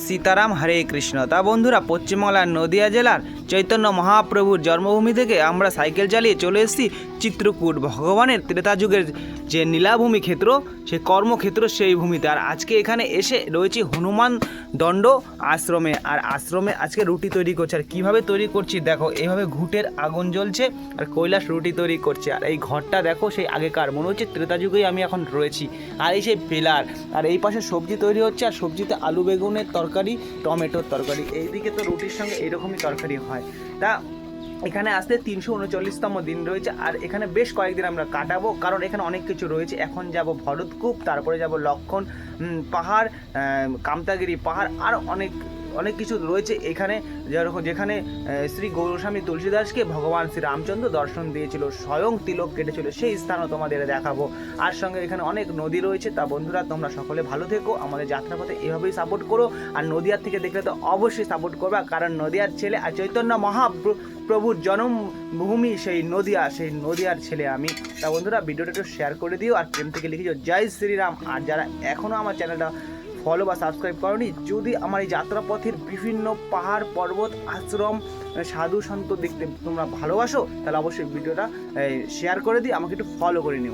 সীতারাম হরে কৃষ্ণ। তা বন্ধুরা, পশ্চিমবাংলার নদিয়া জেলার চৈতন্য মহাপ্রভুর জন্মভূমি থেকে আমরা সাইকেল চালিয়ে চলে এসেছি চিত্রকূট, ভগবানের ত্রেতা যুগের যে নীলাভূমি ক্ষেত্র, সেই কর্মক্ষেত্র, সেই ভূমিতে। আর আজকে এখানে এসে রয়েছি হনুমান দণ্ড আশ্রমে। আর আশ্রমে আজকে রুটি তৈরি করছে। আর কীভাবে তৈরি করছি দেখো, এইভাবে ঘুঁটের আগুন জ্বলছে আর কৈলাস রুটি তৈরি করছে। আর এই ঘরটা দেখো সেই আগেকার, মনে হচ্ছে ত্রেতা যুগেই আমি এখন রয়েছি। আর এই সেই পিলার, আর এই পাশে সবজি তৈরি হচ্ছে। আর সবজিতে আলু বেগুনের তরকারি, টমেটোর তরকারি। এইদিকে তো রুটির সঙ্গে এইরকমই তরকারি হয়। তা এখানে আসতে 339তম দিন রয়েছে। আর এখানে বেশ কয়েকদিন আমরা কাটাবো, কারণ এখানে অনেক কিছু রয়েছে। এখন যাব ভরতকূপ, তারপরে যাব লক্ষণ পাহাড়, কামতাগিরি পাহাড়, আর অনেক কিছু রয়েছে এখানে। যেখানে শ্রী গৌরস্বামী তুলসীদাসকে ভগবান শ্রী রামচন্দ্র দর্শন দিয়েছিল, স্বয়ং তিলক কেটেছিল, সেই স্থানও তোমাদের দেখাবো। আর সঙ্গে এখানে অনেক নদী রয়েছে। তা বন্ধুরা, তোমরা সকলে ভালো থেকো, আমাদের যাত্রাপথে এভাবেই সাপোর্ট করো। আর নদিয়ার থেকে দেখলে তো অবশ্যই সাপোর্ট করবা, কারণ নদিয়ার ছেলে আর চৈতন্য মহাপ্রভুর জন্মভূমি সেই নদিয়ার ছেলে আমি। তা বন্ধুরা, ভিডিওটা একটু শেয়ার করে দিও আর প্রেম থেকে লিখে দিও জয় শ্রীরাম। আর যারা এখনও আমার চ্যানেলটা ফলো বা সাবস্ক্রাইব করনি, যদি আমার এই যাত্রাপথের বিভিন্ন পাহাড়, পর্বত, আশ্রম, সাধু সন্ত দেখতে তোমরা ভালোবাসো, তাহলে অবশ্যই ভিডিওটা শেয়ার করে দিই, আমাকে একটু ফলো করে নিও।